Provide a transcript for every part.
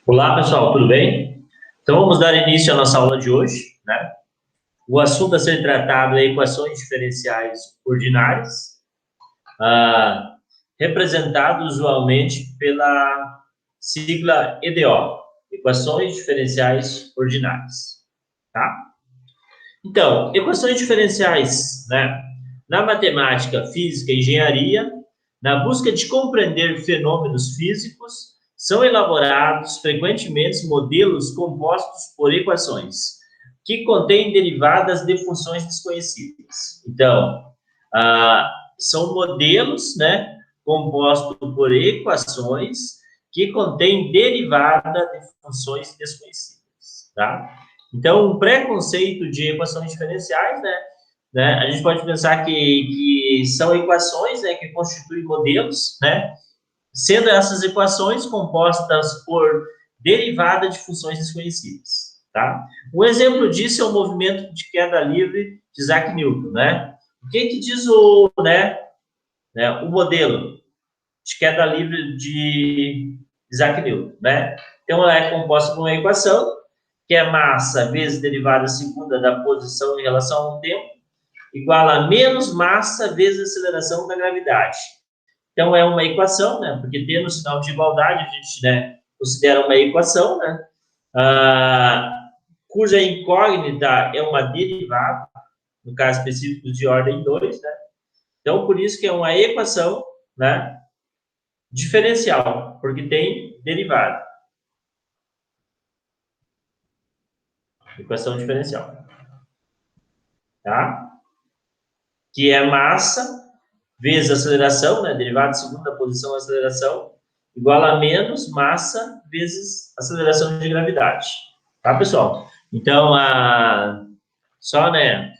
Olá, pessoal, tudo bem? Então, vamos dar início à nossa aula de hoje, né? O assunto a ser tratado é equações diferenciais ordinárias, representado usualmente pela sigla EDO, equações diferenciais ordinárias, tá? Então, equações diferenciais, né? Na matemática, física e engenharia, na busca de compreender fenômenos físicos, são elaborados frequentemente modelos compostos por equações que contêm derivadas de funções desconhecidas. Então, são modelos, né, compostos por equações que contêm derivada de funções desconhecidas, tá? Então, um preconceito de equações diferenciais, né, a gente pode pensar que são equações, né, que constituem modelos, né, sendo essas equações compostas por derivada de funções desconhecidas, tá? Um exemplo disso é o movimento de queda livre de Isaac Newton, né? O que diz o modelo de queda livre de Isaac Newton, né? Então, ela é composta por uma equação, que é massa vezes derivada segunda da posição em relação ao tempo, igual a menos massa vezes aceleração da gravidade. Então, é uma equação, né? Porque tendo o sinal de igualdade, a gente, né, considera uma equação, né? Cuja incógnita é uma derivada, no caso específico de ordem 2, né? Então, por isso que é uma equação, né, diferencial, porque tem derivada. Equação diferencial. Tá? Que é massa vezes aceleração, né? Derivada de segunda posição aceleração, igual a menos massa vezes aceleração de gravidade. Tá, pessoal? Então, só, né,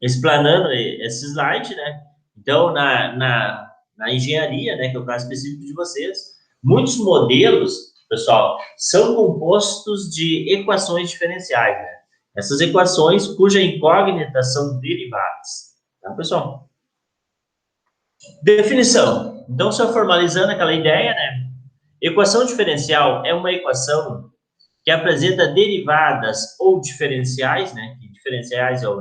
explanando esse slide, né? Então, na engenharia, né, que é o caso específico de vocês, muitos modelos, pessoal, são compostos de equações diferenciais, né? Essas equações cuja incógnita são derivadas. Tá, pessoal? Definição. Então, só formalizando aquela ideia, né? Equação diferencial é uma equação que apresenta derivadas ou diferenciais, né? Que diferenciais é o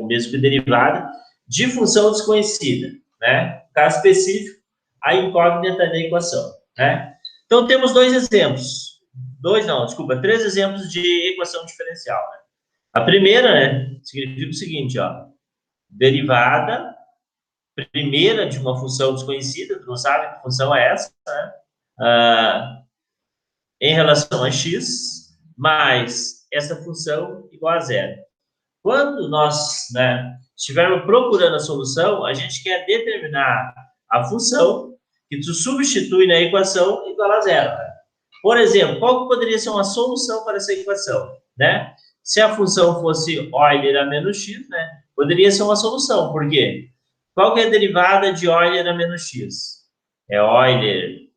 mesmo que derivada, de função desconhecida, né? No caso específico, a incógnita da equação, né? Então, temos três exemplos de equação diferencial, né? A primeira, né, significa o seguinte, ó, derivada primeira de uma função desconhecida, tu não sabe que função é essa, né? Em relação a x, mais essa função igual a zero. Quando nós, né, estivermos procurando a solução, a gente quer determinar a função que tu substitui na equação igual a zero. Né? Por exemplo, qual que poderia ser uma solução para essa equação? Né? Se a função fosse Euler a menos x, né, poderia ser uma solução. Por quê? Qual que é a derivada de Euler a menos x? É Euler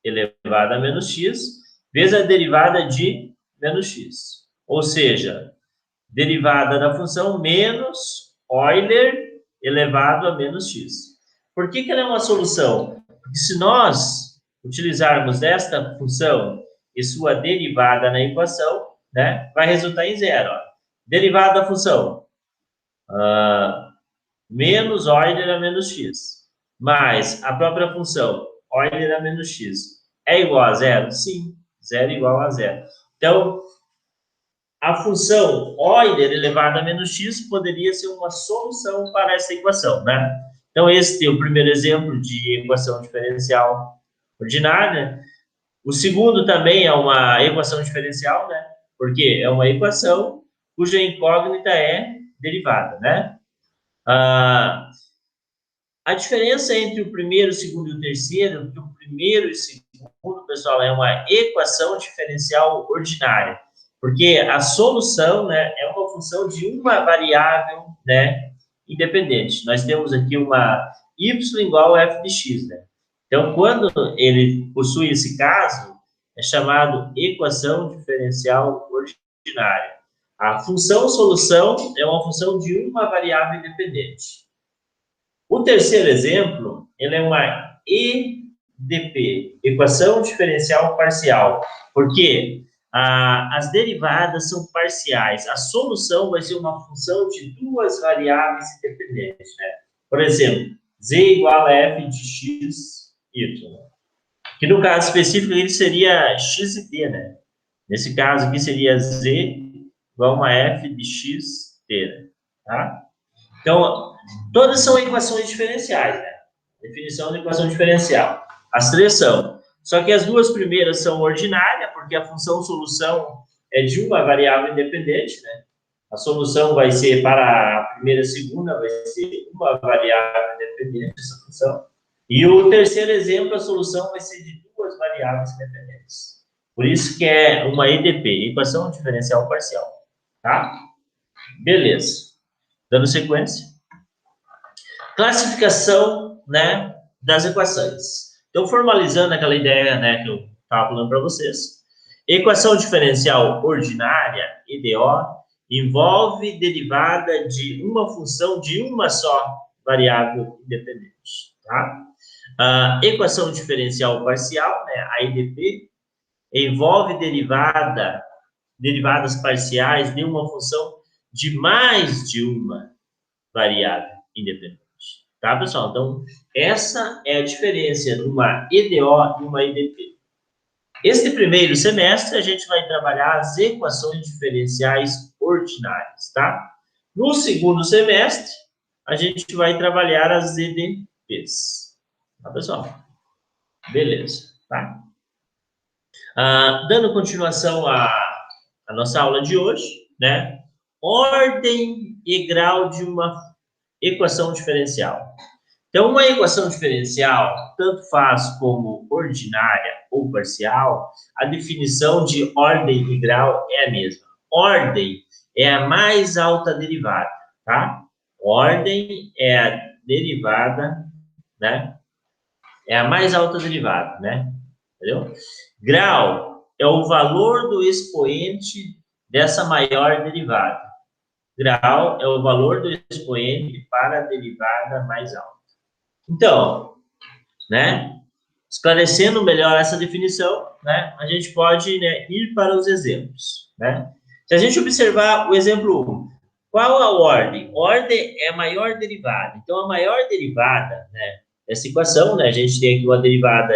elevado a menos x vezes a derivada de menos x. Ou seja, derivada da função menos Euler elevado a menos x. Por que ela é uma solução? Porque se nós utilizarmos esta função e sua derivada na equação, né, vai resultar em zero. Ó. Derivada da função menos Euler a menos x, mais a própria função Euler a menos x é igual a zero? Sim, zero igual a zero. Então, a função Euler elevado a menos x poderia ser uma solução para essa equação, né? Então, esse é o primeiro exemplo de equação diferencial ordinária. O segundo também é uma equação diferencial, né? Porque é uma equação cuja incógnita é derivada, né? A diferença entre o primeiro, o segundo e o terceiro, que o primeiro e o segundo, pessoal, é uma equação diferencial ordinária, porque a solução, né, é uma função de uma variável, né, independente. Nós temos aqui uma y igual a f de x, né? Então, quando ele possui esse caso, é chamado equação diferencial ordinária. A função solução é uma função de uma variável independente. O terceiro exemplo, ele é uma EDP, equação diferencial parcial, porque as derivadas são parciais. A solução vai ser uma função de duas variáveis independentes, né? Por exemplo, z igual a f de x, y. Que no caso específico ele seria x e t, né? Nesse caso aqui seria z igual a uma f de x, t, né? Tá? Então, todas são equações diferenciais, né? Definição de equação diferencial. As três são. Só que as duas primeiras são ordinárias, porque a função solução é de uma variável independente, né? A solução vai ser para a primeira e a segunda, vai ser uma variável independente, essa função. E o terceiro exemplo, a solução vai ser de duas variáveis independentes. Por isso que é uma EDP, equação diferencial parcial. Tá? Beleza. Dando sequência. Classificação, né, das equações. Então, formalizando aquela ideia, né, que eu estava falando para vocês. Equação diferencial ordinária, EDO, envolve derivada de uma função de uma só variável independente. Tá? A equação diferencial parcial, né, a EDP, envolve derivadas parciais de uma função de mais de uma variável independente. Tá, pessoal? Então, essa é a diferença de uma EDO e uma EDP. Este primeiro semestre, a gente vai trabalhar as equações diferenciais ordinárias, tá? No segundo semestre, a gente vai trabalhar as EDPs. Tá, pessoal? Beleza, tá? Dando continuação à nossa aula de hoje, né? Ordem e grau de uma equação diferencial. Então, uma equação diferencial, tanto faz como ordinária ou parcial, a definição de ordem e grau é a mesma. Ordem é a mais alta derivada, tá? Ordem é a derivada, né? É a mais alta derivada, né? Entendeu? Grau é o valor do expoente dessa maior derivada. Grau é o valor do expoente para a derivada mais alta. Então, né, esclarecendo melhor essa definição, né, a gente pode, né, ir para os exemplos, né? Se a gente observar o exemplo 1, qual a ordem? Ordem é a maior derivada. Então, a maior derivada, né, dessa equação, né, a gente tem aqui uma derivada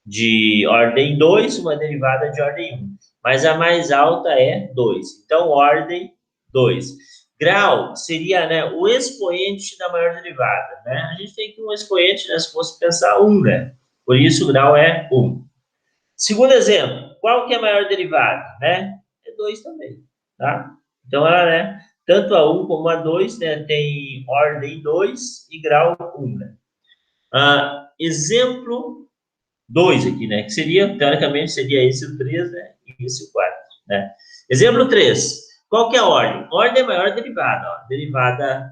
de ordem 2, uma derivada de ordem 1. Mas a mais alta é 2. Então, ordem 2. Grau seria, né, o expoente da maior derivada, né? A gente tem aqui um expoente, né, se fosse pensar 1, né? Por isso, o grau é 1. Segundo exemplo, qual que é a maior derivada, né? É 2 também, tá? Então, ela, né, tanto a 1 como a 2, né, tem ordem 2 e grau 1, né? Exemplo 2 aqui, né? Que seria, teoricamente, seria esse o 3, né? E esse o 4, né? Exemplo 3. Qual que é a ordem? Ordem é a maior derivada, ó. Derivada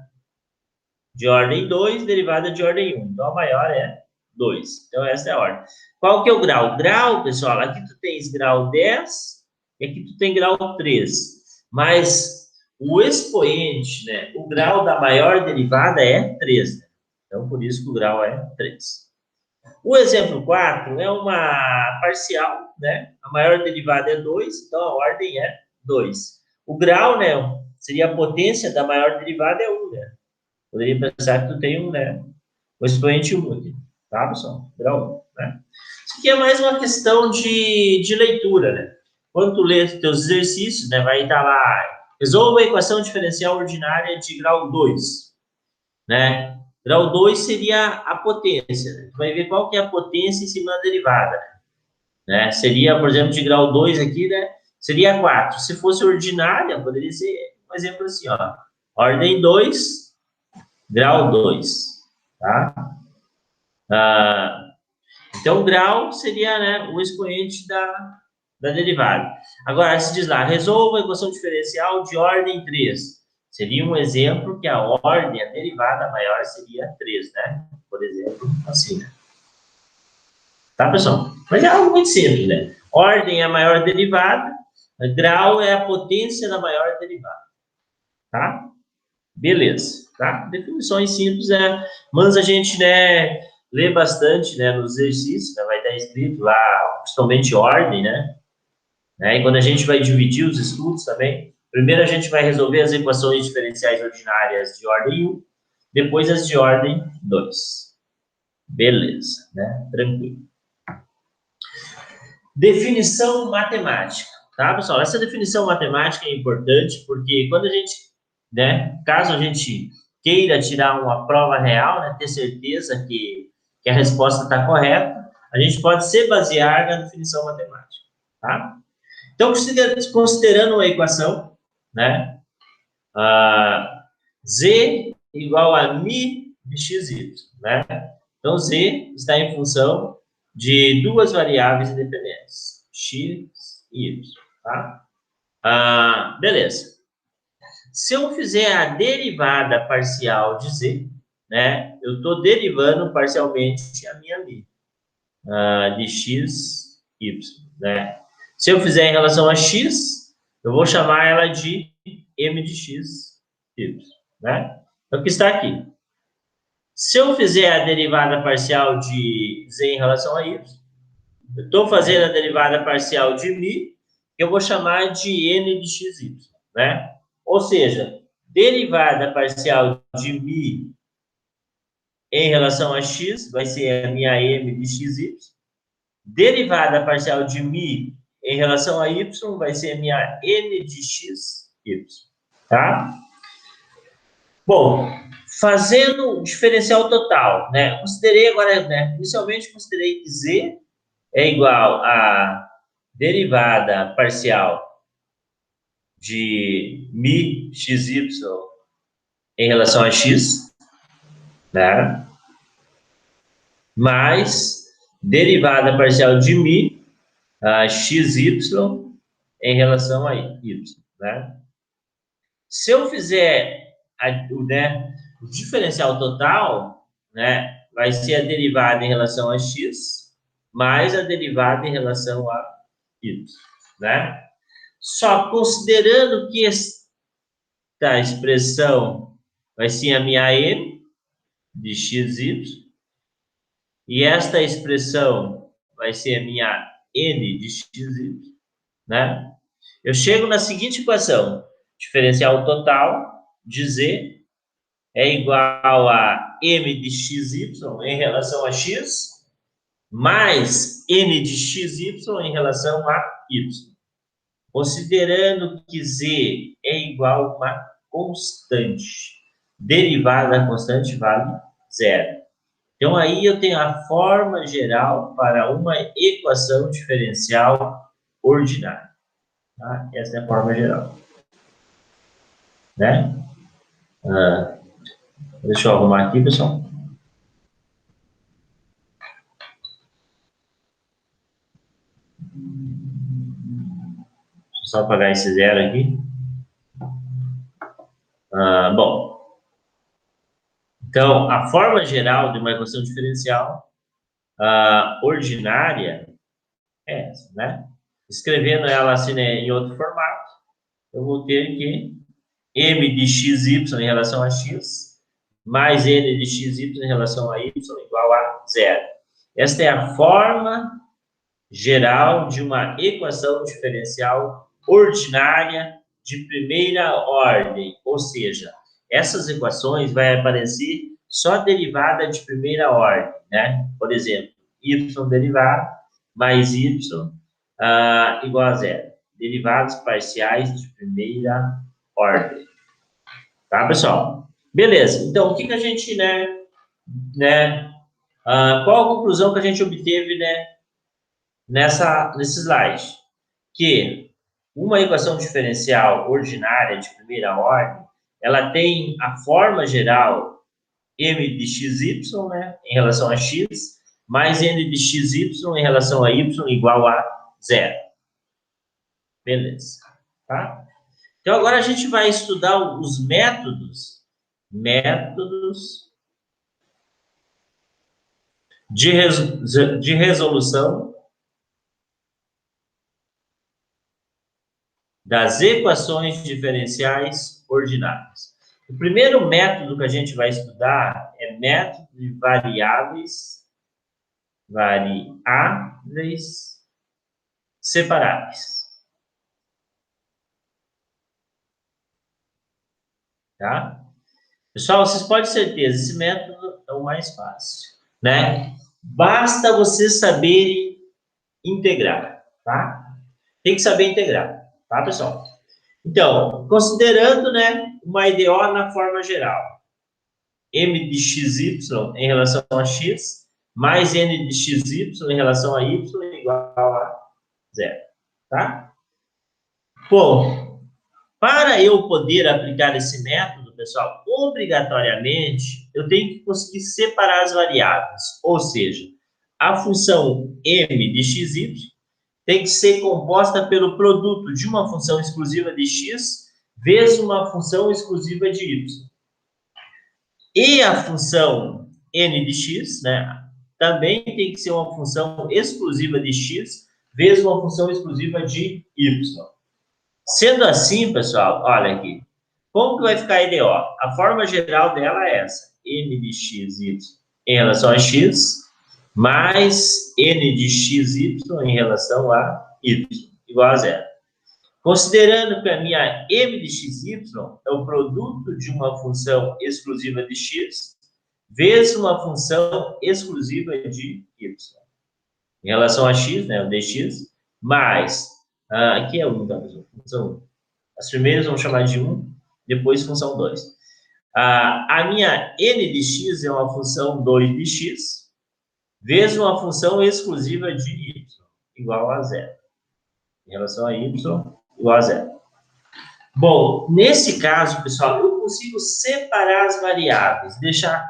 de ordem 2, derivada de ordem 1. Então, a maior é 2. Então, essa é a ordem. Qual que é o grau? Grau, pessoal, aqui tu tens grau 10 e aqui tu tem grau 3. Mas o expoente, né? O grau da maior derivada é 3, né? Então, por isso que o grau é 3. O exemplo 4 é uma parcial, né? A maior derivada é 2, então a ordem é 2. O grau, né, seria a potência da maior derivada é 1, né? Poderia pensar que tu tem né? O expoente 1 aqui, tá, pessoal? Grau 1, né? Isso aqui é mais uma questão de leitura, né? Quando tu lê os teus exercícios, né, vai estar lá, resolva a equação diferencial ordinária de grau 2, né? Grau 2 seria a potência, né? Tu vai ver qual que é a potência em cima da derivada, né? Seria, por exemplo, de grau 2 aqui, né? Seria 4. Se fosse ordinária, poderia ser um exemplo assim, ó. Ordem 2, grau 2, tá? Então, grau seria, né, o expoente da derivada. Agora, se diz lá, resolva a equação diferencial de ordem 3. Seria um exemplo que a ordem, a derivada maior seria 3, né? Por exemplo, assim, né? Tá, pessoal? Mas é algo muito simples, né? Ordem é a maior derivada, grau é a potência da maior derivada. Tá? Beleza. tá? Definições simples, mas a gente, né, lê bastante, né, nos exercícios, né, vai estar escrito lá, principalmente ordem, né? E quando a gente vai dividir os estudos também, primeiro a gente vai resolver as equações diferenciais ordinárias de ordem 1, depois as de ordem 2. Beleza, né? Tranquilo. Definição matemática, tá, pessoal? Essa definição matemática é importante porque quando a gente, né, caso a gente queira tirar uma prova real, né, ter certeza que a resposta está correta, a gente pode se basear na definição matemática, tá? Então, considerando uma equação, né, z igual a mi de xy, né? Então, z está em função de duas variáveis independentes, x e y, tá? Beleza. Se eu fizer a derivada parcial de z, né, eu estou derivando parcialmente a minha mi, de x, y, né? Se eu fizer em relação a x, eu vou chamar ela de m de x, y, né? É o que está aqui. Se eu fizer a derivada parcial de z em relação a y, eu estou fazendo a derivada parcial de mi, que eu vou chamar de n de xy, né? Ou seja, derivada parcial de mi em relação a x vai ser a minha m de xy. Derivada parcial de mi em relação a y vai ser a minha n de x, y, tá? Bom, fazendo o diferencial total, né? Considerei agora, né? Inicialmente considerei que z é igual a derivada parcial de mi xy em relação a x, né? Mais derivada parcial de mi xy em relação a y, né? Se eu fizer o diferencial total, né, vai ser a derivada em relação a x mais a derivada em relação a y, né? Só considerando que esta expressão vai ser a minha m de xy e esta expressão vai ser a minha n de xy, né? Eu chego na seguinte equação: diferencial total de z é igual a m de xy em relação a x mais n de xy em relação a y. Considerando que z é igual a uma constante, derivada da constante vale zero. Então, aí eu tenho a forma geral para uma equação diferencial ordinária. Tá? Essa é a forma geral. Né? Deixa eu arrumar aqui, pessoal. Deixa eu só apagar esse zero aqui. Bom, então, a forma geral de uma equação diferencial ordinária é essa, né? Escrevendo ela assim, né, em outro formato, eu vou ter que m de xy em relação a x mais n de xy em relação a y igual a zero. Esta é a forma geral de uma equação diferencial ordinária de primeira ordem, ou seja, essas equações vai aparecer só derivada de primeira ordem, né? Por exemplo, y derivado mais y igual a zero. Derivados parciais de primeira ordem. Tá, pessoal? Beleza. Então, o que a gente, qual a conclusão que a gente obteve, né, nesse slide? Que uma equação diferencial ordinária de primeira ordem, ela tem a forma geral m de xy, né, em relação a x, mais n de xy em relação a y igual a zero. Beleza. Tá? Então, agora a gente vai estudar os métodos de resolução das equações diferenciais ordinárias. O primeiro método que a gente vai estudar é método de variáveis separáveis. Tá? Pessoal, vocês podem ter certeza, esse método é o mais fácil, né? Basta vocês saberem integrar, tá? Tem que saber integrar, tá, pessoal? Então, considerando, né, uma IDO na forma geral, m de xy em relação a x, mais n de xy em relação a y igual a zero, tá? Bom, para eu poder aplicar esse método, pessoal, obrigatoriamente, eu tenho que conseguir separar as variáveis, ou seja, a função m de xy tem que ser composta pelo produto de uma função exclusiva de x vezes uma função exclusiva de y. E a função n de x, né, também tem que ser uma função exclusiva de x vezes uma função exclusiva de y. Sendo assim, pessoal, olha aqui. Como que vai ficar a IDO? A forma geral dela é essa. M de x, y em relação a x, mais n de x, y em relação a y, igual a zero. Considerando que a minha m de xy é o produto de uma função exclusiva de x vezes uma função exclusiva de y. Em relação a x, né, o dx, mais, aqui é 1, tá, pessoal? Função 1. As primeiras vamos chamar de 1, depois função 2. A minha n de x é uma função 2 de x, vezes uma função exclusiva de y, igual a zero. Em relação a y, igual a zero. Bom, nesse caso, pessoal, eu consigo separar as variáveis, deixar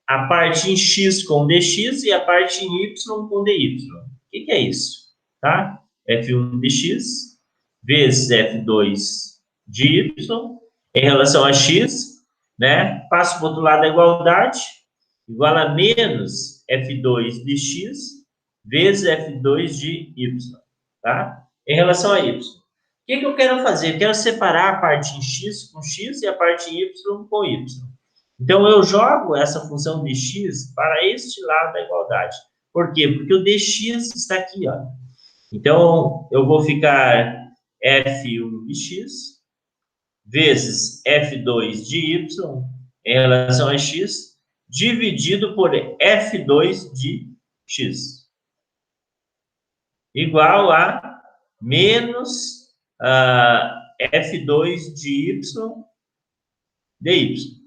a parte em x com dx e a parte em y com dy. O que é isso? Tá? f1 de x vezes f2 de y em relação a x, né? Passo para o outro lado da igualdade, igual a menos f2 de x vezes f2 de y, tá? Em relação a y. O que eu quero fazer? Eu quero separar a parte em x com x e a parte em y com y. Então, eu jogo essa função de x para este lado da igualdade. Por quê? Porque o dx está aqui, ó. Então, eu vou ficar f1 de x vezes f2 de y em relação a x, dividido por f2 de x, igual a menos f2 de y dy.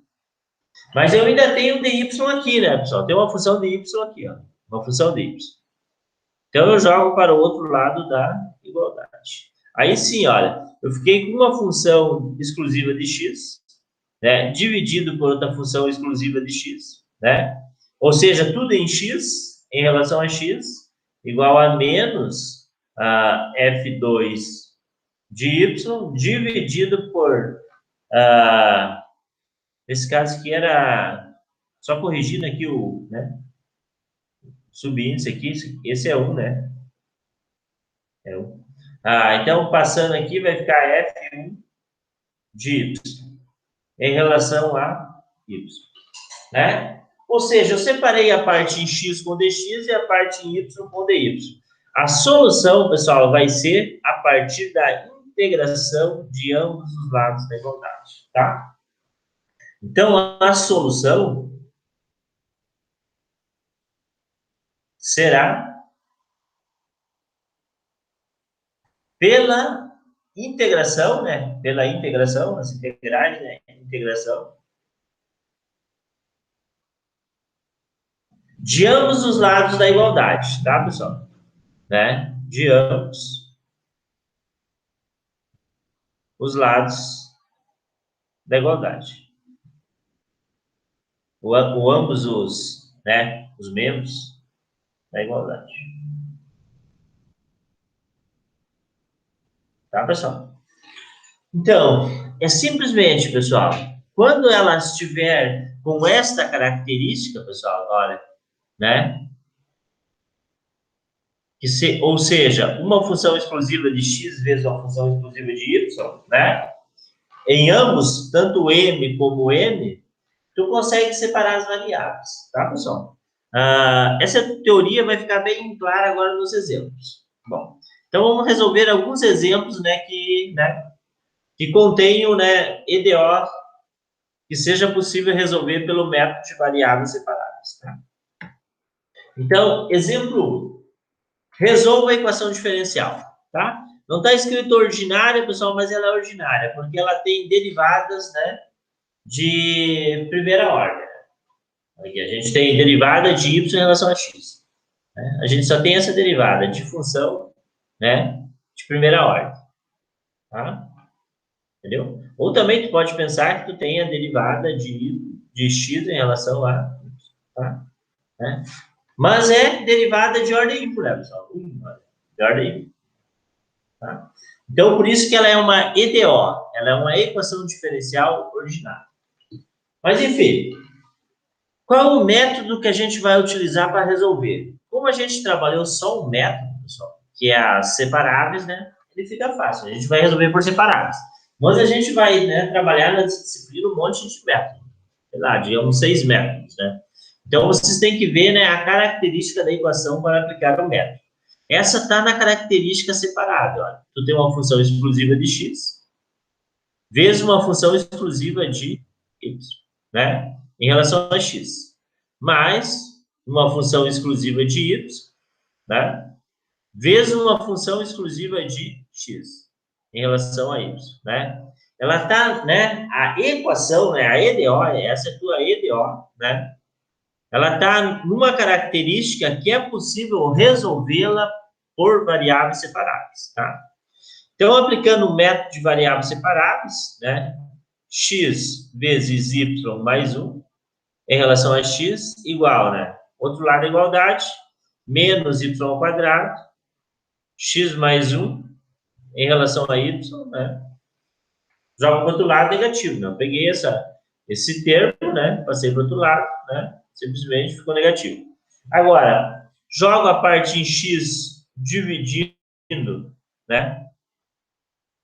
Mas eu ainda tenho dy aqui, né, pessoal? Tem uma função dy aqui, ó. Uma função dy. Então, eu jogo para o outro lado da igualdade. Aí sim, olha, eu fiquei com uma função exclusiva de x, né, dividido por outra função exclusiva de x, né? Ou seja, tudo em x, em relação a x, igual a menos f2 de y, dividido por... nesse caso aqui era... Só corrigindo aqui o... né, subíndice aqui, esse é 1, né? É 1. Então, passando aqui, vai ficar f1 de y em relação a y, né? Ou seja, eu separei a parte em x com dx e a parte em y com dy. A solução, pessoal, vai ser a partir da integração de ambos os lados da igualdade, tá? Então, a solução será pela integração, né? Pela integração, as integrais, né? Integração de ambos os lados da igualdade, tá, pessoal? Né? De ambos os lados da igualdade. O ambos os, né? Os membros da igualdade. Tá, pessoal? Então, é simplesmente, pessoal, quando ela estiver com esta característica, pessoal, olha, né? Ou seja, uma função exclusiva de x vezes uma função exclusiva de y, né? em ambos, tanto M como N, tu consegue separar as variáveis, tá, pessoal? Essa teoria vai ficar bem clara agora nos exemplos. Bom, então vamos resolver alguns exemplos, né, que contenham, né, EDO que seja possível resolver pelo método de variáveis separadas, tá? Então, exemplo 1. Resolva a equação diferencial, tá? Não está escrito ordinária, pessoal, mas ela é ordinária, porque ela tem derivadas, né, de primeira ordem. Aqui a gente tem derivada de y em relação a x, né? A gente só tem essa derivada de função, né, de primeira ordem, tá? Entendeu? Ou também tu pode pensar que tu tem a derivada de x em relação a y, tá? Né? Mas é derivada de ordem ímpar, pessoal. De ordem ímpar. Tá? Então, por isso que ela é uma EDO. Ela é uma equação diferencial ordinária. Mas, enfim, qual o método que a gente vai utilizar para resolver? Como a gente trabalhou só um método, pessoal, que é as separáveis, né? Ele fica fácil. A gente vai resolver por separáveis. Mas a gente vai, né, trabalhar na disciplina um monte de métodos. Sei lá, digamos 6 métodos, né? Então, vocês têm que ver, né, a característica da equação para aplicar o método. Essa está na característica separada. Olha. Tu tem uma função exclusiva de x, vezes uma função exclusiva de y, né? Em relação a x. Mais uma função exclusiva de y, né? Vezes uma função exclusiva de x, em relação a y, né? Ela está, né? A equação, né? A EDO, essa é a tua EDO, né? Ela está numa característica que é possível resolvê-la por variáveis separáveis, tá? Então, aplicando o método de variáveis separáveis, né? X vezes y mais 1 em relação a x igual, né? Outro lado da igualdade, menos y ao quadrado, x mais 1 em relação a y, né? Jogo para o outro lado negativo, né? Eu peguei esse termo, né? Passei para o outro lado, né? Simplesmente ficou negativo. Agora, jogo a parte em x dividindo, né?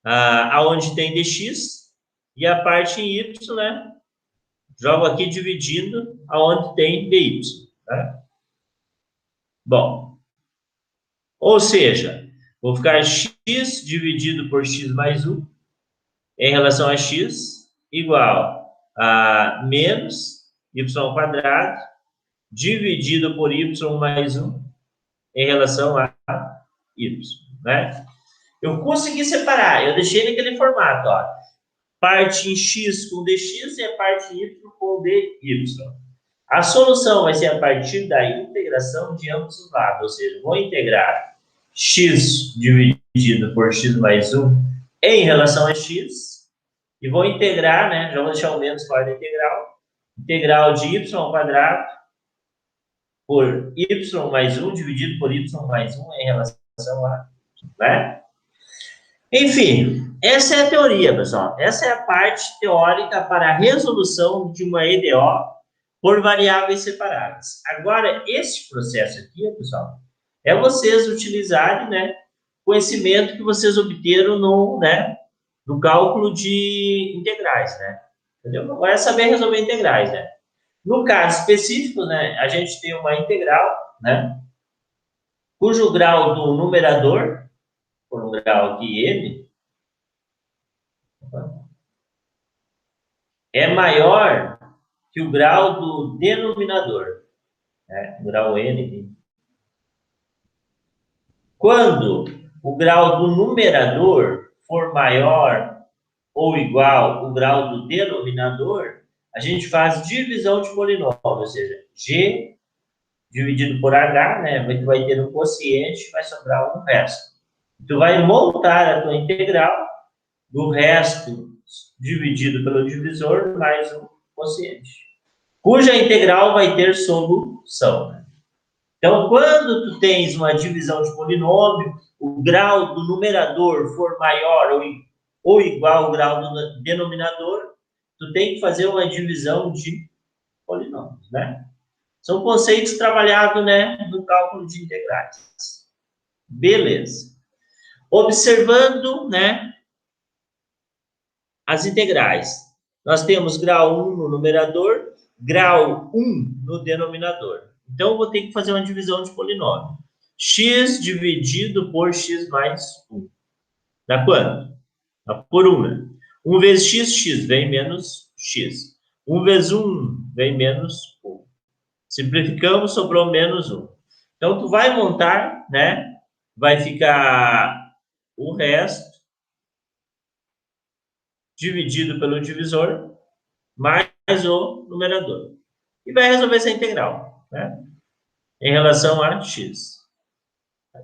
Aonde tem dx, e a parte em y, né? Jogo aqui dividindo aonde tem dy, né? Bom, ou seja, vou ficar x dividido por x mais 1 em relação a x igual a menos y ao quadrado dividido por y mais 1 em relação a y, né? Eu consegui separar, eu deixei naquele formato, ó. Parte em x com dx e a parte em y com dy. A solução vai ser a partir da integração de ambos os lados, ou seja, vou integrar x dividido por x mais 1 em relação a x e vou integrar, né, já vou deixar o menos fora da integral de y ao quadrado por y mais 1 dividido por y mais 1 em relação a, né? Enfim, essa é a teoria, pessoal. Essa é a parte teórica para a resolução de uma EDO por variáveis separadas. Agora, esse processo aqui, pessoal, é vocês utilizarem, né, conhecimento que vocês obteram no cálculo de integrais, né? Entendeu? Agora é saber resolver integrais, né? No caso específico, né, a gente tem uma integral, né, cujo grau do numerador, por um grau aqui n, é maior que o grau do denominador, né? O grau n. Quando o grau do numerador for maior ou igual ao grau do denominador, a gente faz divisão de polinômio, ou seja, g dividido por h, né? Tu vai ter um quociente, vai sobrar um resto. Tu vai montar a tua integral do resto dividido pelo divisor mais um quociente, cuja integral vai ter solução, né? Então, quando tu tens uma divisão de polinômio, o grau do numerador for maior ou igual ao grau do denominador, tu tem que fazer uma divisão de polinômios, né? São conceitos trabalhados, né, no cálculo de integrais. Beleza. Observando, né, as integrais. Nós temos grau 1 no numerador, grau 1 no denominador. Então, eu vou ter que fazer uma divisão de polinômio. X dividido por x mais 1. Dá quanto? Dá por 1, né? 1 vezes x, x vem menos x. 1 vezes 1 vem menos 1. Simplificamos, sobrou menos 1. Então, tu vai montar, né? Vai ficar o resto dividido pelo divisor mais o numerador. E vai resolver essa integral, né? Em relação a x.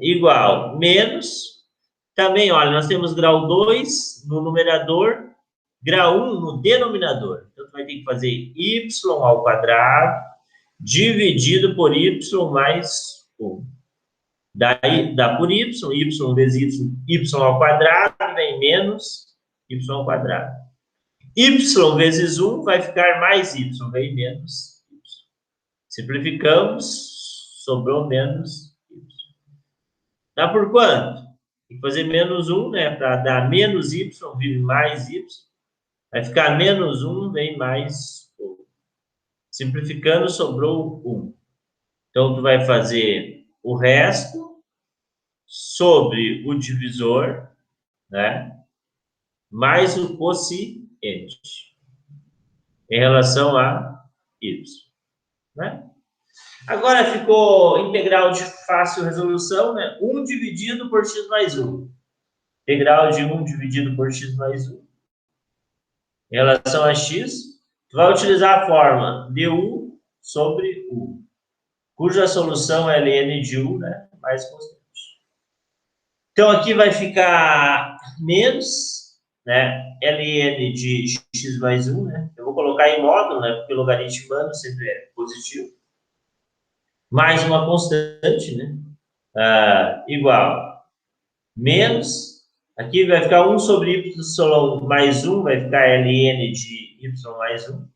Igual menos. Também, olha, nós temos grau 2 no numerador, grau 1 no denominador. Então, tu vai ter que fazer y ao quadrado dividido por y mais 1. Daí, dá por y vezes y ao quadrado vem menos y ao quadrado. Y vezes 1 vai ficar mais y, vem menos y. Simplificamos, sobrou menos y. Dá por quanto? Tem que fazer menos 1, né? Para dar menos y, vem mais y. Vai ficar menos 1, vem mais 1. Simplificando, sobrou 1. Então, tu vai fazer o resto sobre o divisor, né? Mais o quociente em relação a y, né? Agora ficou integral de fácil resolução, né? 1 dividido por x mais 1. Integral de 1 dividido por x mais 1. Em relação a x, tu vai utilizar a forma du sobre u, cuja solução é ln de u, né? Mais constante. Então, aqui vai ficar menos, né? Ln de x mais 1, né? Eu vou colocar em módulo, né? Porque logaritmando sempre é positivo. Mais uma constante, né? Igual. Menos. Aqui vai ficar 1 sobre y mais 1, vai ficar ln de y mais 1.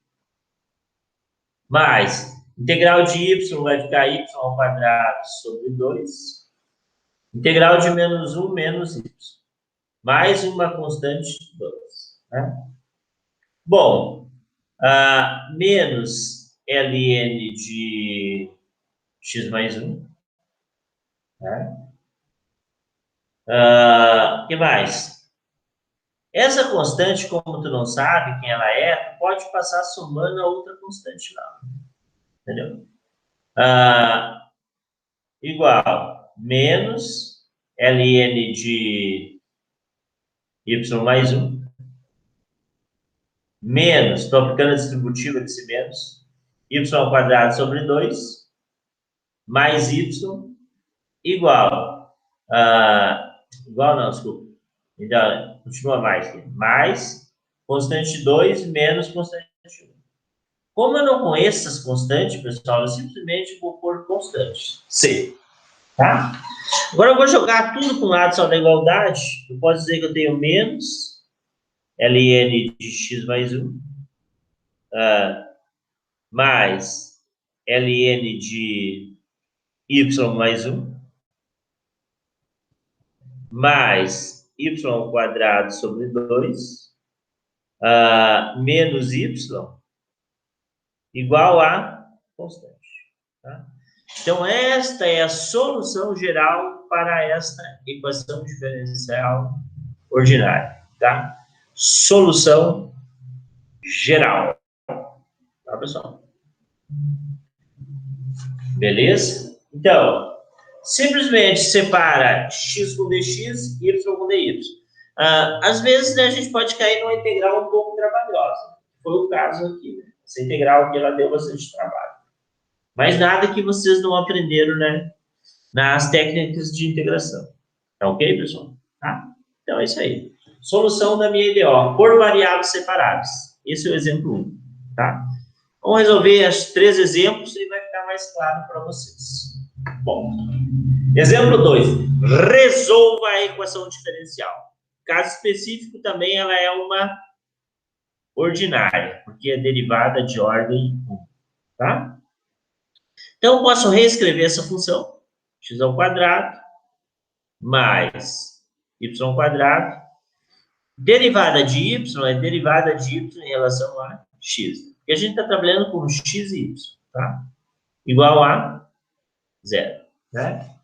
Mais. Integral de y vai ficar y ao quadrado sobre 2. Integral de menos 1 menos y. Mais uma constante 2. Né? Bom, menos ln de x mais 1. Né? Que mais? Essa constante, como tu não sabe quem ela é, tu pode passar somando a outra constante lá. Entendeu? Igual menos ln de y mais 1 menos, estou aplicando a distributiva desse menos, y ao quadrado sobre 2 mais y igual, igual não, desculpa, então, continua mais aqui, mais constante 2 menos constante 1. Como eu não conheço essas constantes, pessoal, eu simplesmente vou pôr constante, C. Tá? Agora eu vou jogar tudo para um lado só da igualdade. Eu posso dizer que eu tenho menos ln de x mais 1 mais ln de y mais 1 mais y ao quadrado sobre 2 menos y igual a constante. Tá? Então, esta é a solução geral para esta equação diferencial ordinária. Tá? Solução geral. Tá, pessoal? Beleza? Então, simplesmente separa x com dx, y com dy. Às vezes, né, a gente pode cair numa integral um pouco trabalhosa. Foi o caso aqui. Né? Essa integral aqui, ela deu bastante trabalho. Mas nada que vocês não aprenderam, né, nas técnicas de integração. Tá ok, pessoal? Tá? Então, é isso aí. Solução da minha EDO, por variáveis separadas. Esse é o exemplo 1. Tá? Vamos resolver os 3 exemplos e vai ficar mais claro para vocês. Bom, exemplo 2. Resolva a equação diferencial. Caso específico, também ela é uma ordinária, porque é derivada de ordem 1. Tá? Então, eu posso reescrever essa função, x ao quadrado mais y ao quadrado Derivada de y é derivada de y em relação a x. E a gente está trabalhando com x e y, tá? Igual a zero, né?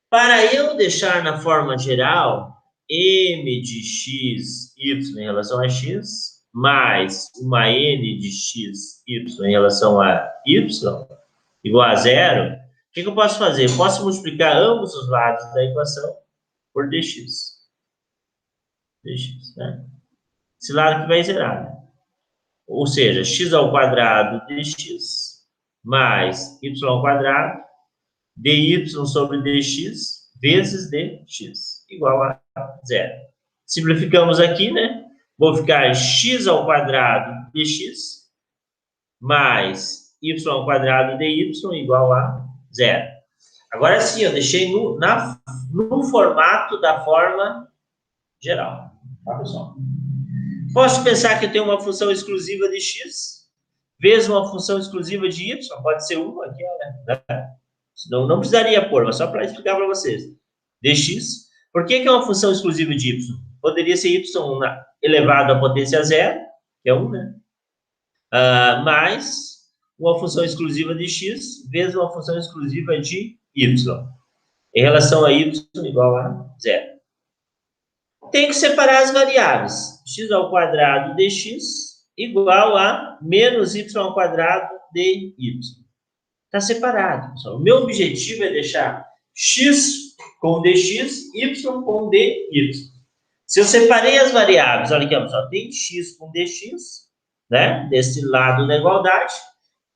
Para eu deixar na forma geral m de x, y em relação a x, mais uma n de x, y em relação a y, igual a zero, o que eu posso fazer? Eu posso multiplicar ambos os lados da equação por dx. Dx, né? Esse lado que vai zerar, né? Ou seja, x ao quadrado dx mais y ao quadrado dy sobre dx vezes dx igual a zero. Simplificamos aqui, né? Vou ficar x ao quadrado dx mais y ao quadrado dy igual a zero. Agora sim, eu deixei no formato da forma geral. Tá, pessoal? Posso pensar que eu tenho uma função exclusiva de x vezes uma função exclusiva de y, pode ser uma aqui, né? Não precisaria pôr, mas só para explicar para vocês. Dx, por que é uma função exclusiva de y? Poderia ser y elevado à potência zero, que é 1, né? Mais uma função exclusiva de x vezes uma função exclusiva de y. Em relação a y igual a zero. Tem que separar as variáveis. X ao quadrado dx igual a menos y ao quadrado dy. Está separado, pessoal. O meu objetivo é deixar x com dx, y com dy. Se eu separei as variáveis, olha aqui, pessoal, tem x com dx, né, desse lado da igualdade,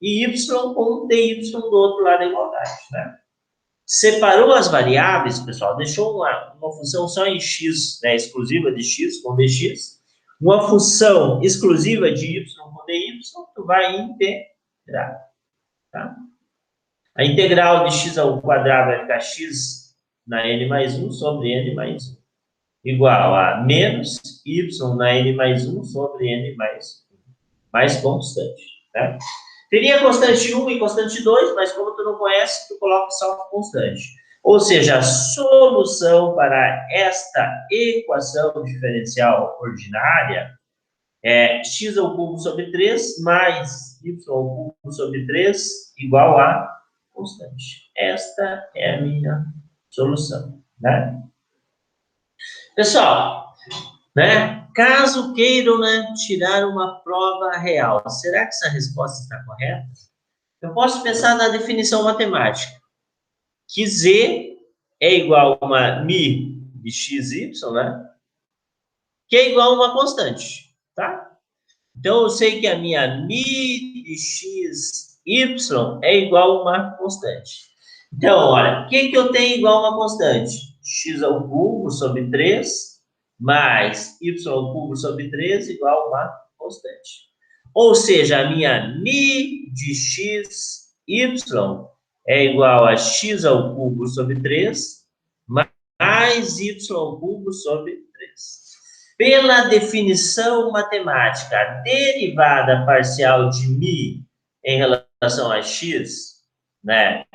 e y com dy do outro lado da igualdade, né? Separou as variáveis, pessoal, deixou uma função só em x, né, exclusiva de x com dx, uma função exclusiva de y com dy, tu vai integrar, tá? A integral de x ao quadrado vai ficar x na n mais 1 sobre n mais 1, igual a menos y na n mais 1 sobre n mais constante, né? Teria constante 1 e constante 2, mas como tu não conhece, tu coloca só constante. Ou seja, a solução para esta equação diferencial ordinária é x ao cubo sobre 3 mais y ao cubo sobre 3 igual a constante. Esta é a minha solução, né? Pessoal, né? Caso queiram, né, tirar uma prova real, será que essa resposta está correta? Eu posso pensar na definição matemática, que z é igual a uma mi de xy, né? Que é igual a uma constante, tá? Então, eu sei que a minha mi de xy é igual a uma constante. Então, olha, o que eu tenho igual a uma constante? X ao cubo sobre 3 mais y ao cubo sobre 3 igual a uma constante. Ou seja, a minha mi de x, y é igual a x ao cubo sobre 3 mais y ao cubo sobre 3. Pela definição matemática, a derivada parcial de mi em relação a x, né,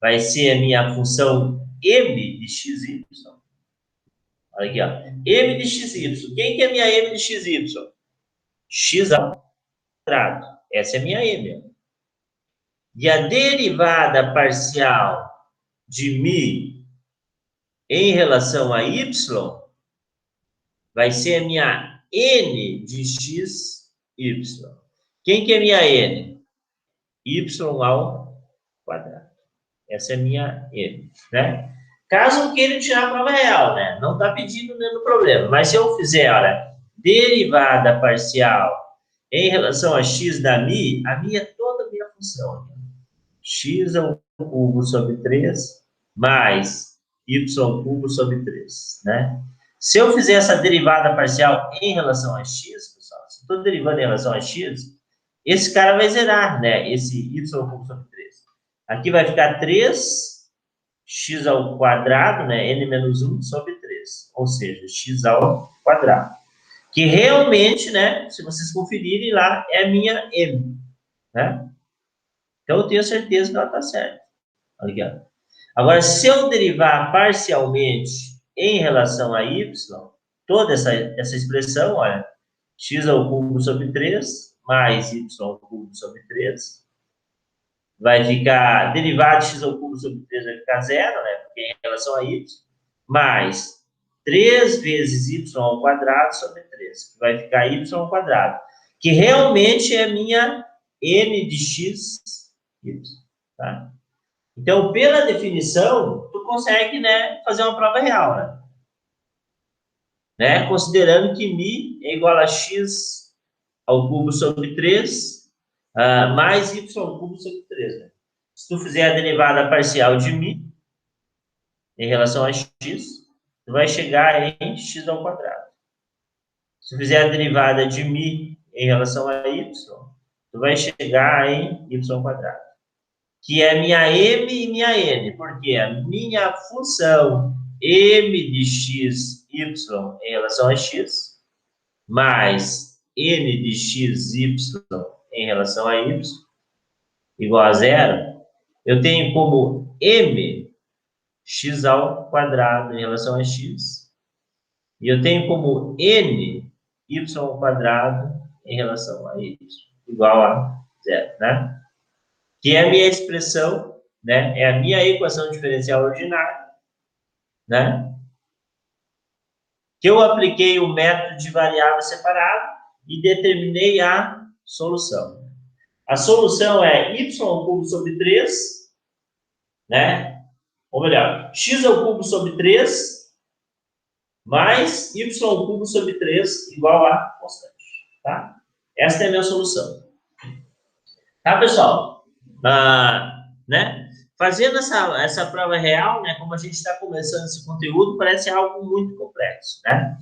vai ser a minha função m de xy. Olha aqui, ó. M de xy. Quem que é minha m de xy? X ao quadrado. Essa é minha m. E a derivada parcial de mi em relação a y vai ser a minha n de xy. Quem que é minha n? Y ao quadrado. Essa é a minha n, né? Caso queira tirar a prova real, né? Não está pedindo nenhum problema. Mas se eu fizer, olha, derivada parcial em relação a x da mi, a mi é toda a minha função. X ao cubo sobre 3 mais y ao cubo sobre 3, né? Se eu fizer essa derivada parcial em relação a x, pessoal, se eu estou derivando em relação a x, esse cara vai zerar, né? Esse y ao cubo sobre 3. Aqui vai ficar 3 x ao quadrado, né, n menos 1 sobre 3, ou seja, x ao quadrado. Que realmente, né, se vocês conferirem lá, é a minha m, né? Então, eu tenho certeza que ela está certa. Olha aqui, ó. Agora, se eu derivar parcialmente em relação a y, toda essa expressão, olha, x ao cubo sobre 3 mais y ao cubo sobre 3 vai ficar, derivada de x ao cubo sobre 3 vai ficar zero, né? Porque em relação a y, mais 3 vezes y ao quadrado sobre 3, que vai ficar y ao quadrado, que realmente é minha n de x, y, tá? Então, pela definição, tu consegue, né, fazer uma prova real, né? Considerando que μ é igual a x ao cubo sobre 3, mais y ao cubo sobre 3, né? Se tu fizer a derivada parcial de μ em relação a x, tu vai chegar em x ao quadrado. Se tu fizer a derivada de μ em relação a y, tu vai chegar em y ao quadrado, que é minha m e minha n, porque a minha função m de x, y em relação a x, mais n de x, y em relação a y, igual a zero, eu tenho como m x ao quadrado em relação a x, e eu tenho como n y ao quadrado em relação a y, igual a zero, né? Que é a minha expressão, né? É a minha equação diferencial ordinária, né? Que eu apliquei o método de variável separado e determinei a solução. A solução é y ao cubo sobre 3, né? Ou melhor, x ao cubo sobre 3 mais y ao cubo sobre 3 igual a constante, tá? Esta é a minha solução. Tá, pessoal? Né? Fazendo essa prova real, né? Como a gente está começando esse conteúdo, parece algo muito complexo, né?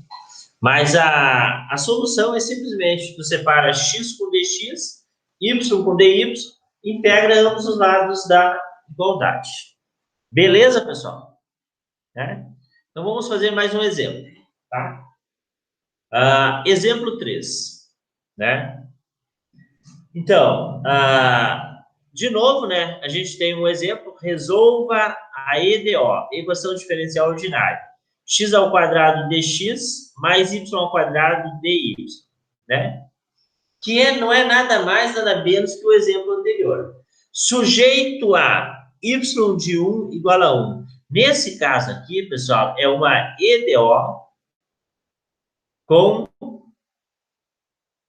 Mas a solução é simplesmente, tu separa x com dx, y com dy, integra ambos os lados da igualdade. Beleza, pessoal? Né? Então, vamos fazer mais um exemplo, tá? Exemplo 3, né? Então, de novo, né? A gente tem um exemplo, resolva a EDO, equação diferencial ordinária. X ao quadrado dx mais y ao quadrado dy, né? Que não é nada mais, nada menos que o exemplo anterior. Sujeito a y de 1 igual a 1. Nesse caso aqui, pessoal, é uma EDO com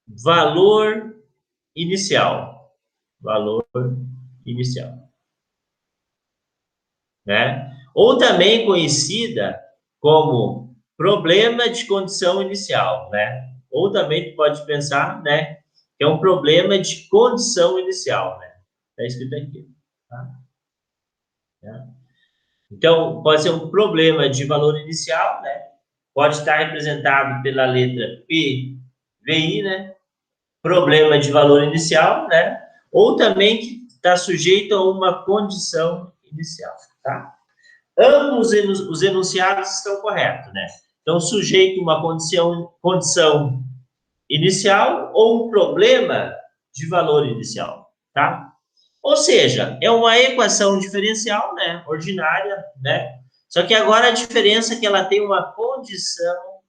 valor inicial. Valor inicial. Né? Ou também conhecida como problema de condição inicial, né? Ou também tu pode pensar, né, que é um problema de condição inicial, né? Está escrito aqui, tá? Então, pode ser um problema de valor inicial, né? Pode estar representado pela letra P, VI, né? Problema de valor inicial, né? Ou também que está sujeito a uma condição inicial, tá? Ambos os enunciados estão corretos, né? Então, sujeito a uma condição inicial ou um problema de valor inicial, tá? Ou seja, é uma equação diferencial, né? Ordinária, né? Só que agora a diferença é que ela tem uma condição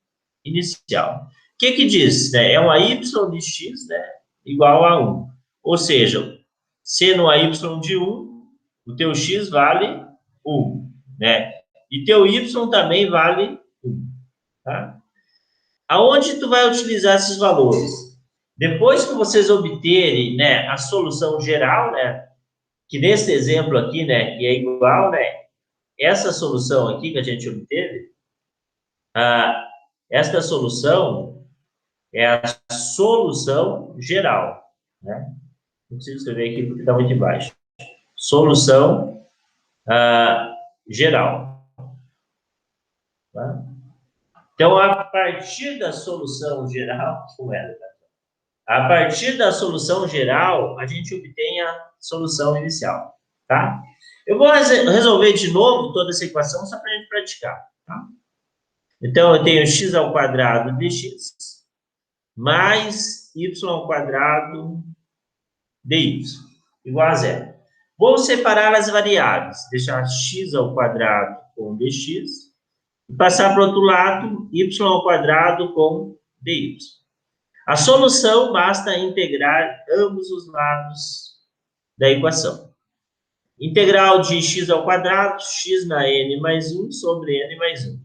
inicial. O que diz? Né? É uma y de x, né? Igual a 1. Ou seja, sendo a y de 1, o teu x vale 1, né? E teu y também vale 1, tá? Aonde tu vai utilizar esses valores? Depois que vocês obterem, né, a solução geral, né, que nesse exemplo aqui, né, que é igual, né, essa solução aqui que a gente obteve, esta solução é a solução geral, né? Não preciso escrever aqui porque está muito embaixo. Solução geral. Tá? Então, a partir da solução geral, a partir da solução geral, a gente obtém a solução inicial, tá? Eu vou resolver de novo toda essa equação só para a gente praticar, tá? Então, eu tenho x ao quadrado dx mais y ao quadrado dy, igual a zero. Vou separar as variáveis, deixar x ao quadrado com dx E passar para o outro lado, y ao quadrado com dy. A solução basta integrar ambos os lados da equação. Integral de x ao quadrado, x na n mais 1 sobre n mais 1.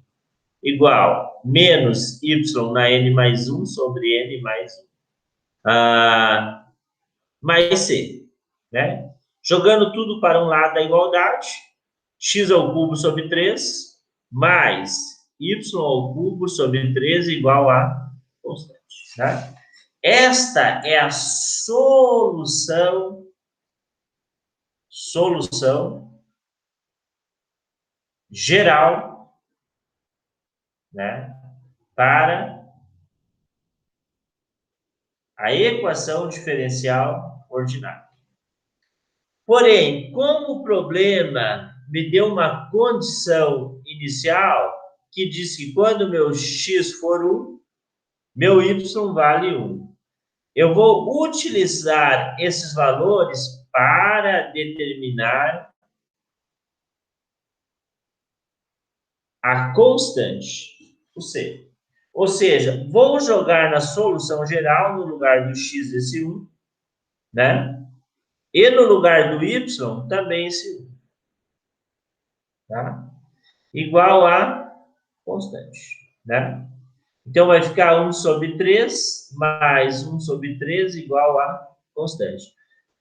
Igual menos y na n mais 1 sobre n mais 1. Mais c. Né? Jogando tudo para um lado da igualdade, x ao cubo sobre 3 mais y ao cubo sobre 3 igual a constante. Tá? Esta é a solução geral, né, para a equação diferencial ordinária. Porém, como o problema me deu uma condição inicial que diz que quando meu x for 1, meu y vale 1. Eu vou utilizar esses valores para determinar a constante, o c. Ou seja, vou jogar na solução geral, no lugar do x esse 1, né? E no lugar do y, também esse 1. Tá? Igual a constante, né? Então, vai ficar 1 sobre 3 mais 1 sobre 3 igual a constante.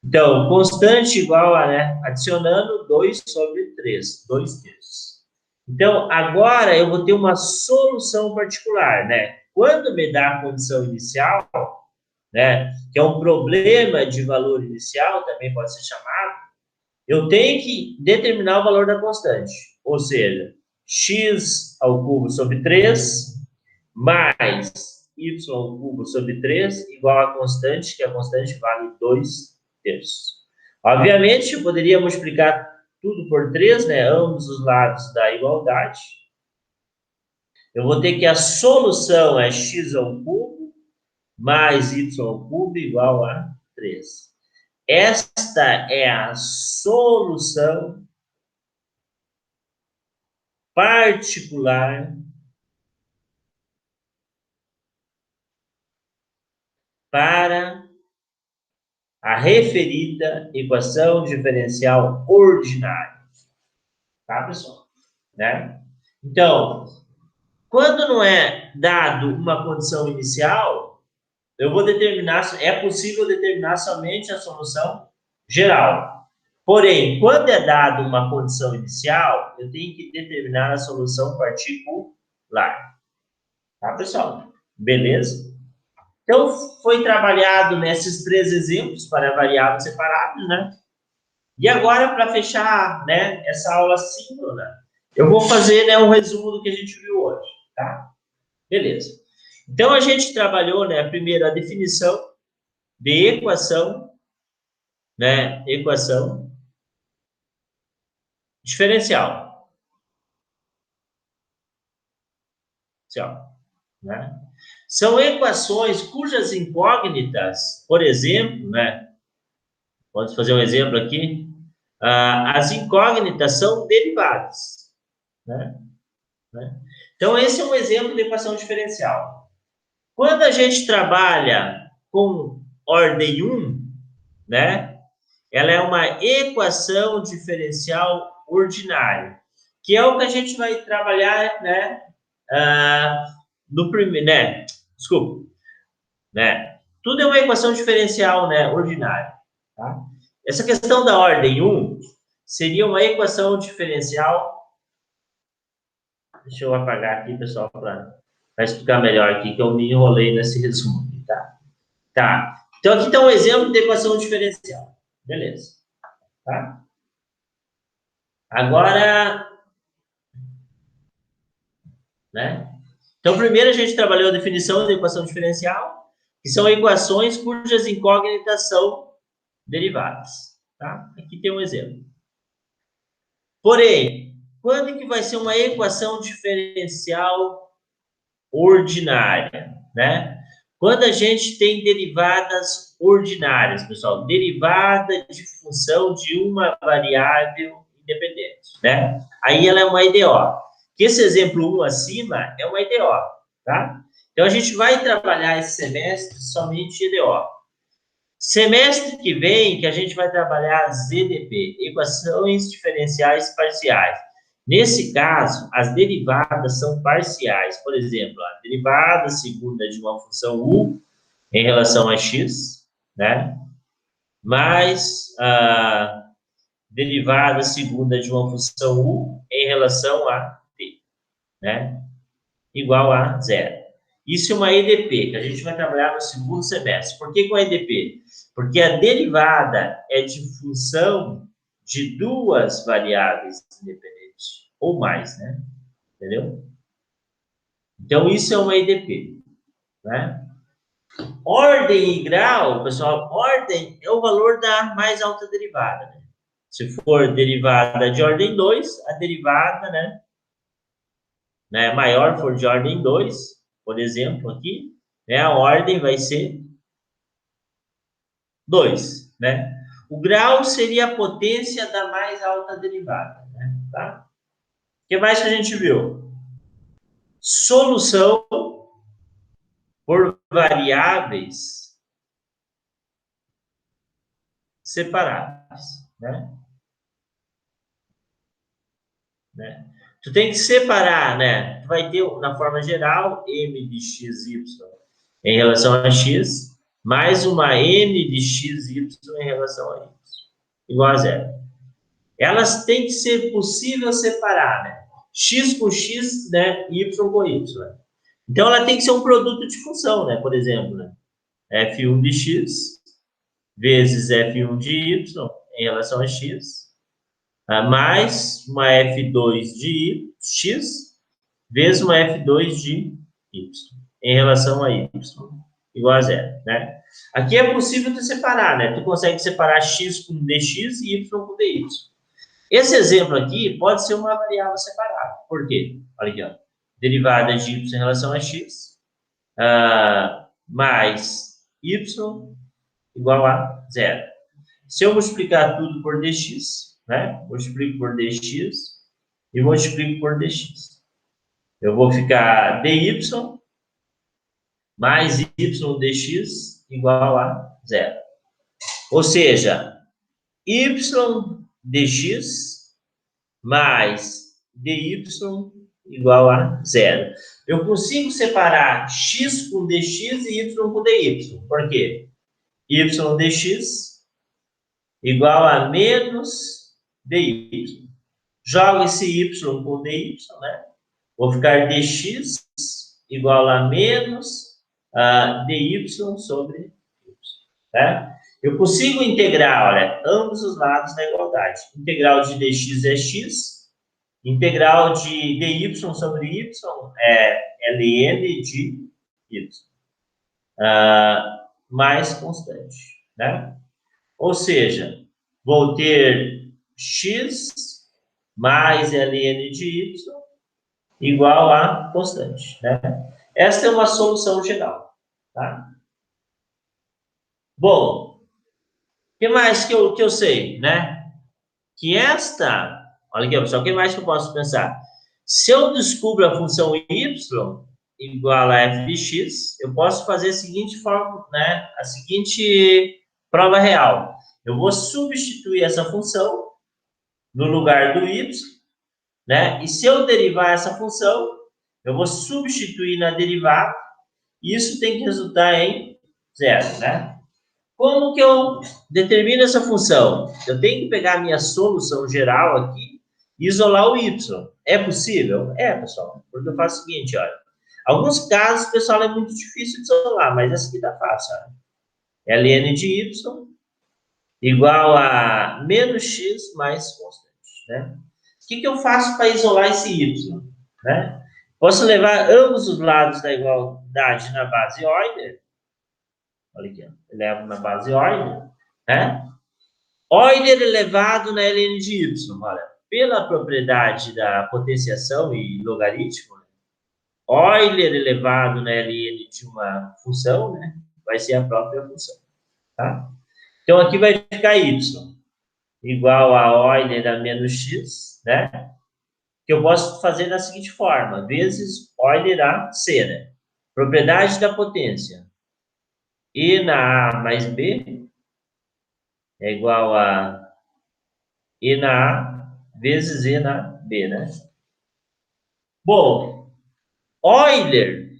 Então, constante igual a, né, adicionando 2 sobre 3, 2 terços. Então, agora eu vou ter uma solução particular, né? Quando me dá a condição inicial, né, que é um problema de valor inicial, também pode ser chamado, eu tenho que determinar o valor da constante. Ou seja, x ao cubo sobre 3 mais y ao cubo sobre 3 igual a constante, que a constante vale 2 terços. Obviamente, eu poderia multiplicar tudo por 3, né? Ambos os lados da igualdade. Eu vou ter que a solução é x ao cubo mais y ao cubo igual a 3. Esta é a solução particular para a referida equação diferencial ordinária. Tá, pessoal? Né? Então, quando não é dado uma condição inicial, eu vou determinar, é possível determinar somente a solução geral. Porém, quando é dado uma condição inicial, eu tenho que determinar a solução particular. Tá, pessoal? Beleza? Então, foi trabalhado nesses 3 exemplos para variáveis separadas, né? E agora, para fechar, né, essa aula síncrona, eu vou fazer, né, um resumo do que a gente viu hoje, tá? Beleza. Então, a gente trabalhou, né, primeiro a definição de equação, né, equação diferencial. Né? São equações cujas incógnitas, por exemplo, né, pode fazer um exemplo aqui, as incógnitas são derivadas, né? Então, esse é um exemplo de equação diferencial. Quando a gente trabalha com ordem 1, né, ela é uma equação diferencial ordinária, que é o que a gente vai trabalhar, né, no primeiro, né, desculpa, né, tudo é uma equação diferencial, né, ordinária, tá? Essa questão da ordem 1 seria uma equação diferencial. Deixa eu apagar aqui, pessoal, para explicar melhor aqui, que eu me enrolei nesse resumo aqui, tá? Tá. Então, aqui está um exemplo de equação diferencial. Beleza. Tá? Agora, né? Então, primeiro a gente trabalhou a definição da equação diferencial, que são equações cujas incógnitas são derivadas, tá? Aqui tem um exemplo. Porém, quando que vai ser uma equação diferencial ordinária, né? Quando a gente tem derivadas ordinárias, pessoal, derivada de função de uma variável independente, né? Aí ela é uma EDO. que esse exemplo 1 acima é uma EDO, tá? Então, a gente vai trabalhar esse semestre somente EDO. Semestre que vem, que a gente vai trabalhar ZDP, equações diferenciais parciais. Nesse caso, as derivadas são parciais. Por exemplo, a derivada segunda de uma função u em relação a x, né? Mais a derivada segunda de uma função u em relação a t, né? Igual a zero. Isso é uma EDP, que a gente vai trabalhar no segundo semestre. Por que com a EDP? Porque a derivada é de função de duas variáveis independentes, ou mais, né? Entendeu? Então, isso é uma EDP, né? Ordem e grau, pessoal, ordem é o valor da mais alta derivada, né? Se for derivada de ordem 2, a derivada, né, maior for de ordem 2, por exemplo, aqui, né, a ordem vai ser 2, né? O grau seria a potência da mais alta derivada, né? Tá? O que mais que a gente viu? Solução por variáveis separadas, né? Tu tem que separar, né? Tu vai ter, na forma geral, m de x, y em relação a x, mais uma n de x, y em relação a y, igual a zero. Elas têm que ser possível separar, né? X com x, né? Y com y. Então, ela tem que ser um produto de função, né? Por exemplo, né? f1 de x vezes f1 de y em relação a x, mais uma f2 de x vezes uma f2 de y em relação a y, igual a zero, né? Aqui é possível tu separar, né? Tu consegue separar x com dx e y com dy. Esse exemplo aqui pode ser uma variável separada. Por quê? Olha aqui, ó. Derivada de y em relação a x, mais y igual a zero. Se eu multiplicar tudo por dx, né? Multiplico por dx e multiplico por dx. Eu vou ficar dy mais y dx igual a zero. Ou seja, y dx mais dy igual a zero. Eu consigo separar x com dx e y com dy. Por quê? Y dx igual a menos dy. Jogo esse y com dy, né? Vou ficar dx igual a menos dy sobre y, né? Eu consigo integrar, olha, ambos os lados da igualdade. Integral de dx é x, integral de dy sobre y é ln de y, mais constante, né? Ou seja, vou ter x mais ln de y igual a constante, né? Esta é uma solução geral, tá? Bom, o que mais que eu sei, né? Que esta, olha aqui, pessoal, o que mais que eu posso pensar? Se eu descubro a função y igual a f de x, eu posso fazer a seguinte forma, né? A seguinte prova real. Eu vou substituir essa função no lugar do y, né? E se eu derivar essa função, eu vou substituir na derivada, e isso tem que resultar em zero, né? Como que eu determino essa função? Eu tenho que pegar a minha solução geral aqui e isolar o y. É possível? É, pessoal. Porque eu faço o seguinte, olha. Alguns casos, pessoal, é muito difícil de isolar, mas essa aqui tá fácil, olha. ln de y igual a menos x mais constante, né? O que eu faço para isolar esse y, né? Posso levar ambos os lados da igualdade na base Euler. Olha aqui, ó. Levo na base Euler, né? Euler elevado na ln de y, olha. Pela propriedade da potenciação e logaritmo, Euler elevado na ln de uma função, né? Vai ser a própria função, tá? Então, aqui vai ficar y igual a Euler a menos x, né? que eu posso fazer da seguinte forma, vezes Euler a C, né? Propriedade da potência. E na A mais B é igual a E na A vezes E na B, né? Bom, Euler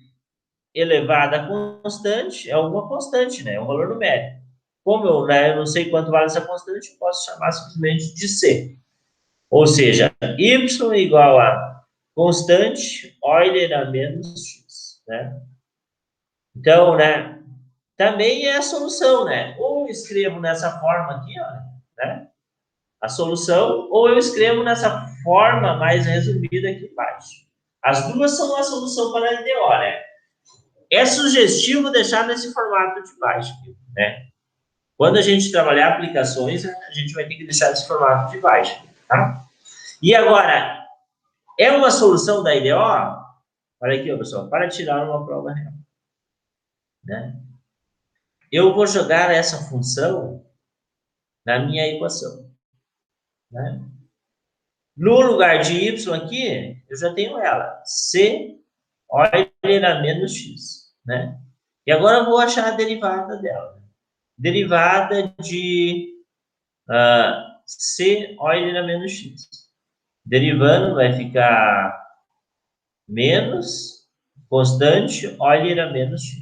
elevado a constante é uma constante, né? É um valor numérico. Como eu, né, eu não sei quanto vale essa constante, eu posso chamar simplesmente de C. Ou seja, y igual a constante Euler a menos x, né? Então, né, também é a solução, né? Ou eu escrevo nessa forma aqui, ó, né? A solução, ou eu escrevo nessa forma mais resumida aqui embaixo. As duas são a solução para a LDO, né? É sugestivo deixar nesse formato de baixo, né? Quando a gente trabalhar aplicações, a gente vai ter que deixar nesse formato de baixo, tá? E agora, é uma solução da IDO? Olha aqui, ó, pessoal, para tirar uma prova real, né? Eu vou jogar essa função na minha equação, né? No lugar de y aqui, eu já tenho ela, c Euler a menos x, né? E agora eu vou achar a derivada dela. Derivada de c Euler a menos x. Derivando vai ficar menos constante Euler a menos x.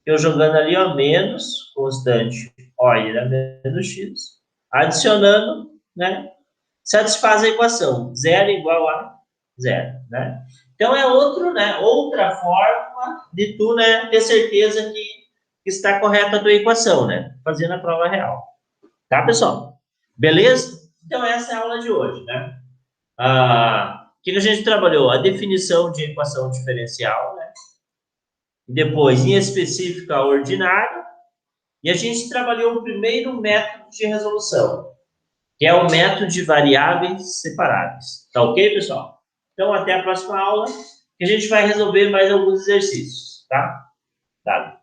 Eu jogando ali, ó, menos constante Euler a menos x, adicionando, né? Satisfaz a equação. Zero igual a zero, né? Então, é outro, né? Outra forma de tu, né, ter certeza que está correta a tua equação, né? Fazendo a prova real. Tá, pessoal? Beleza? Então, essa é a aula de hoje, né? O que a gente trabalhou? A definição de equação diferencial, né? Depois, em específico, a ordinária. E a gente trabalhou o primeiro método de resolução, que é o método de variáveis separáveis. Tá ok, pessoal? Então, até a próxima aula, que a gente vai resolver mais alguns exercícios, tá? Tá.